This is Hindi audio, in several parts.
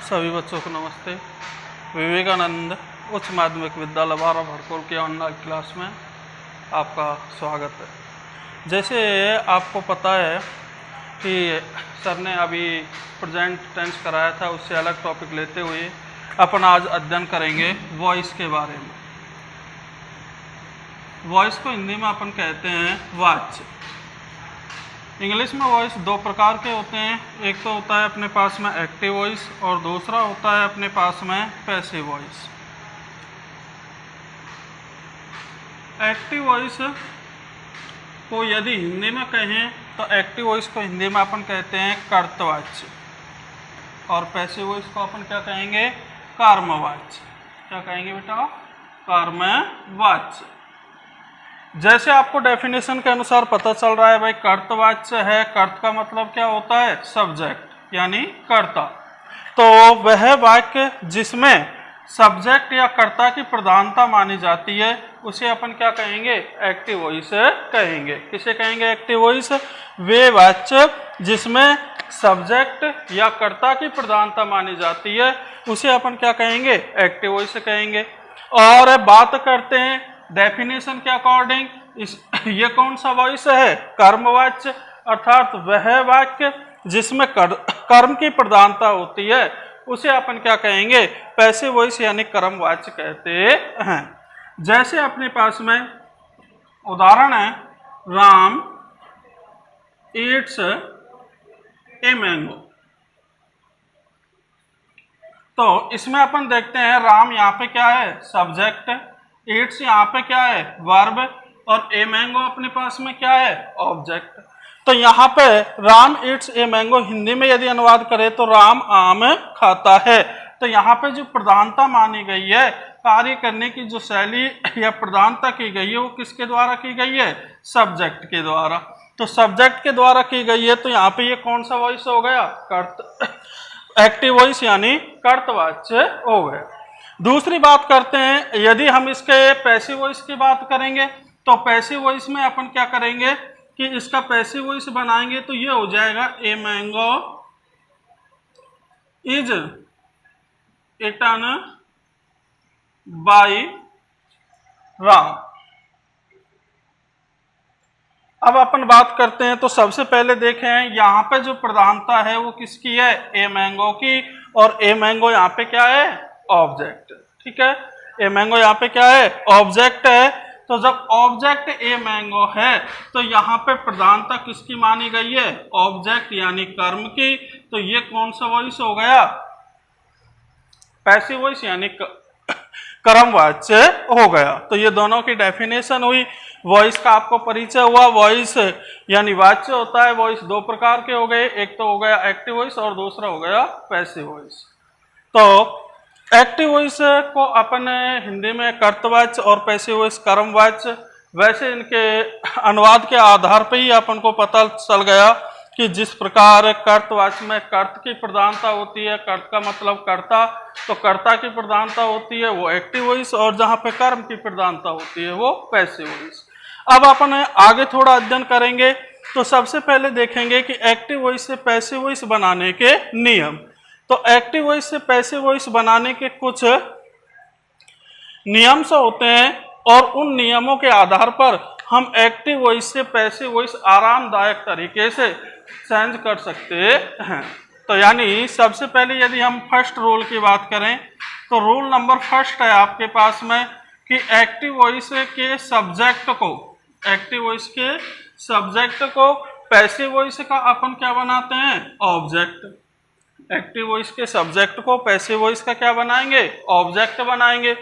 सभी बच्चों को नमस्ते। विवेकानंद उच्च माध्यमिक विद्यालय बारा भड़कोल की ऑनलाइन क्लास में आपका स्वागत है। जैसे आपको पता है कि सर ने अभी प्रेजेंट टेंस कराया था, उससे अलग टॉपिक लेते हुए अपन आज अध्ययन करेंगे वॉइस के बारे में। वॉइस को हिंदी में अपन कहते हैं वाच्य। इंग्लिश में वॉइस दो प्रकार के होते हैं, एक तो होता है अपने पास में एक्टिव वॉइस और दूसरा होता है अपने पास में पैसिव वॉइस। एक्टिव वॉइस को यदि हिंदी में कहें तो एक्टिव वॉइस को हिंदी में अपन कहते हैं कर्तवाच्य और पैसिव वॉइस को अपन क्या कहेंगे, कर्मवाच्य। क्या कहेंगे बेटा, कर्मवाच्य। जैसे आपको डेफिनेशन के अनुसार पता चल रहा है भाई, कर्तवाच्य है। कर्त का मतलब क्या होता है, सब्जेक्ट यानी कर्ता। तो वह वाक्य जिसमें सब्जेक्ट या कर्ता की प्रधानता मानी जाती है उसे अपन क्या कहेंगे, एक्टिव वॉइस कहेंगे। किसे कहेंगे, एक्टिव वॉइस। वे वाक्य जिसमें सब्जेक्ट या कर्ता की प्रधानता मानी जाती है उसे अपन क्या कहेंगे, एक्टिव वॉइस कहेंगे। और बात करते हैं डेफिनेशन के अकॉर्डिंग, ये कौन सा वॉइस है, कर्मवाच्य। अर्थात वह वाक्य जिसमें कर्म की प्रधानता होती है उसे अपन क्या कहेंगे, पैसिव वॉइस यानी कर्मवाच्य कहते हैं। जैसे अपने पास में उदाहरण है, राम ईट्स ए मैंगो। तो इसमें अपन देखते हैं राम यहाँ पे क्या है, सब्जेक्ट। ईट्स यहाँ पे क्या है, वर्ब। और ए मैंगो अपने पास में क्या है, ऑब्जेक्ट। तो यहाँ पे Ram eats a mango Hindi में यदि अनुवाद करें तो राम आम खाता है। तो यहाँ पे जो प्रधानता मानी गई है, कार्य करने की जो शैली या प्रधानता की गई है वो किसके द्वारा की गई है, सब्जेक्ट के द्वारा। तो सब्जेक्ट के द्वारा की गई है तो यहाँ पे ये कौन सा वॉइस हो गया, एक्टिव वॉइस यानी कर्तवाच्य हो गया। दूसरी बात करते हैं, यदि हम इसके पैसिव वॉइस की बात करेंगे तो पैसिव वॉइस में अपन क्या करेंगे कि इसका पैसिव वॉइस बनाएंगे तो ये हो जाएगा, a mango is eaten by Ram. अब अपन बात करते हैं तो सबसे पहले देखें यहाँ पे जो प्रधानता है वो किसकी है, ए मैंगो की। और ए मैंगो यहाँ पे क्या है, ऑब्जेक्ट। ठीक है, ए मैंगो यहाँ पे क्या है, ऑब्जेक्ट है। तो जब ऑब्जेक्ट ए मैंगो है तो यहाँ पे प्रधानता किसकी मानी गई है, ऑब्जेक्ट यानी कर्म की। तो ये कौन सा वॉइस हो गया, पैसिव वॉइस यानी कर्मवाच्य हो गया। तो ये दोनों की डेफिनेशन हुई। वॉइस का आपको परिचय हुआ। वॉइस यानी वाच्य होता है। वॉइस दो प्रकार के हो गए, एक तो हो गया एक्टिव वॉइस और दूसरा हो गया पैसिव वॉइस। तो एक्टिव वॉइस को अपन हिंदी में कर्तवाच्य और पैसिव वॉइस कर्मवाच्य। वैसे इनके अनुवाद के आधार पर ही अपन को पता चल गया कि जिस प्रकार कर्तवाच्य में कर्त की प्रधानता होती है, कर्त का मतलब कर्ता, तो कर्ता की प्रधानता होती है वो एक्टिव वॉइस, और जहाँ पे कर्म की प्रधानता होती है वो पैसिव वॉइस। अब अपन आगे थोड़ा अध्ययन करेंगे तो सबसे पहले देखेंगे कि एक्टिव वॉइस से पैसिव वॉइस बनाने के नियम। तो एक्टिव वॉइस से पैसिव वॉइस बनाने के कुछ नियम से होते हैं और उन नियमों के आधार पर हम एक्टिव वॉइस से पैसिव वॉइस आरामदायक तरीके से चेंज कर सकते हैं। तो यानी सबसे पहले यदि हम फर्स्ट रूल की बात करें तो रूल नंबर फर्स्ट है आपके पास में कि एक्टिव वॉइस के सब्जेक्ट को, एक्टिव वॉइस के सब्जेक्ट को पैसिव वॉइस का अपन क्या बनाते हैं, ऑब्जेक्ट। एक्टिव वॉइस के सब्जेक्ट को पैसिव वॉइस का क्या बनाएंगे, ऑब्जेक्ट बनाएंगे।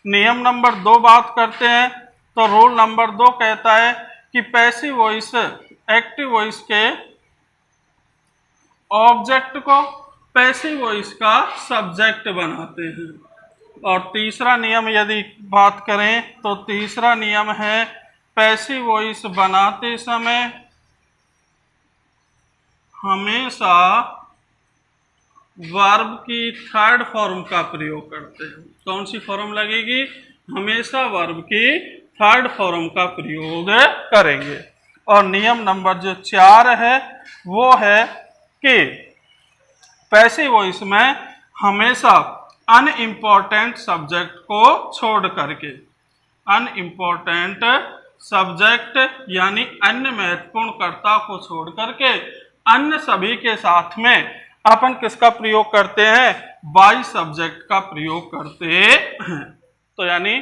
नियम नंबर 2 बात करते हैं तो रूल नंबर 2 कहता है कि पैसिव वॉइस एक्टिव वॉइस के ऑब्जेक्ट को पैसिव वॉइस का सब्जेक्ट बनाते हैं। और तीसरा नियम यदि बात करें तो तीसरा नियम है, पैसिव वॉइस बनाते समय हमेशा वर्ब की थर्ड फॉर्म का प्रयोग करते हैं। कौन सी फॉर्म लगेगी, हमेशा वर्ब की थर्ड फॉर्म का प्रयोग करेंगे। और नियम नंबर जो 4 है वो है कि पैसिव वॉइस में हमेशा अनइम्पोर्टेंट सब्जेक्ट को छोड़ करके, अनइम्पोर्टेंट सब्जेक्ट यानी अन्य महत्वपूर्ण कर्ता को छोड़ करके अन्य सभी के साथ में अपन किसका प्रयोग करते हैं, बाई सब्जेक्ट का प्रयोग करते हैं। तो यानी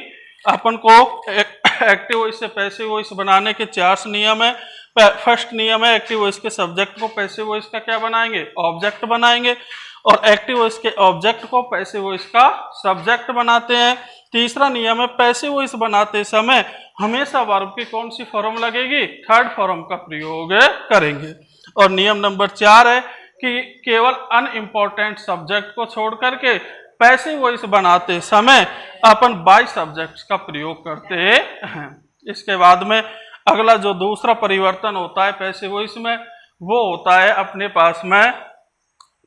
अपन को एक्टिव वॉइस से पैसिव वॉइस बनाने के 4 नियम है। फर्स्ट नियम है एक्टिव वॉइस के सब्जेक्ट को पैसिव वॉइस का क्या बनाएंगे, ऑब्जेक्ट बनाएंगे, और एक्टिव वॉइस के ऑब्जेक्ट को पैसिव वॉइस का सब्जेक्ट बनाते हैं। तीसरा नियम है पैसिव वॉइस बनाते समय हमेशा वर्ब की कौन सी फॉर्म लगेगी, थर्ड फॉर्म का प्रयोग करेंगे। और नियम नंबर 4 है कि केवल अनइम्पोर्टेंट सब्जेक्ट को छोड़ करके पैसिव वॉइस बनाते समय अपन बाई सब्जेक्ट्स का प्रयोग करते हैं। इसके बाद में अगला जो दूसरा परिवर्तन होता है पैसिव वॉइस में, वो होता है अपने पास में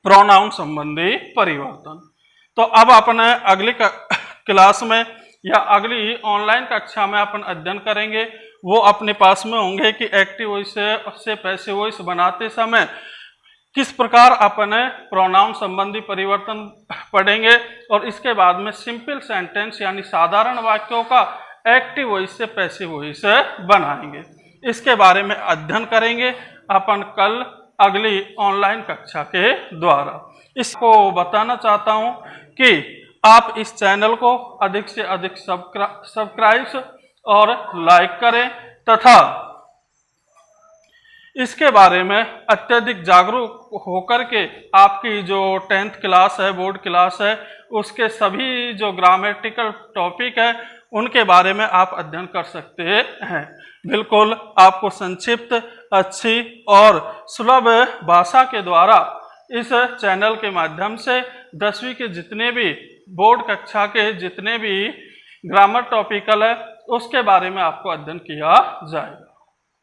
प्रोनाउन संबंधी परिवर्तन। तो अब अपन अगली क्लास में या अगली ऑनलाइन कक्षा में अपन अध्ययन करेंगे, वो अपने पास में होंगे कि एक्टिव वॉइस से पैसिव वॉइस बनाते समय किस प्रकार अपन प्रोनाउन संबंधी परिवर्तन पढ़ेंगे, और इसके बाद में सिंपल सेंटेंस यानी साधारण वाक्यों का एक्टिव वॉइस से पैसिव वॉइस बनाएंगे। इसके बारे में अध्ययन करेंगे अपन कल अगली ऑनलाइन कक्षा के द्वारा। इसको बताना चाहता हूं कि आप इस चैनल को अधिक से अधिक सब्सक्राइब और लाइक करें तथा इसके बारे में अत्यधिक जागरूक होकर के आपकी जो 10th क्लास है, बोर्ड क्लास है, उसके सभी जो ग्रामेटिकल टॉपिक है उनके बारे में आप अध्ययन कर सकते हैं। बिल्कुल आपको संक्षिप्त, अच्छी और सुलभ भाषा के द्वारा इस चैनल के माध्यम से 10वीं के जितने भी बोर्ड कक्षा के जितने भी ग्रामर टॉपिकल है उसके बारे में आपको अध्ययन किया जाएगा।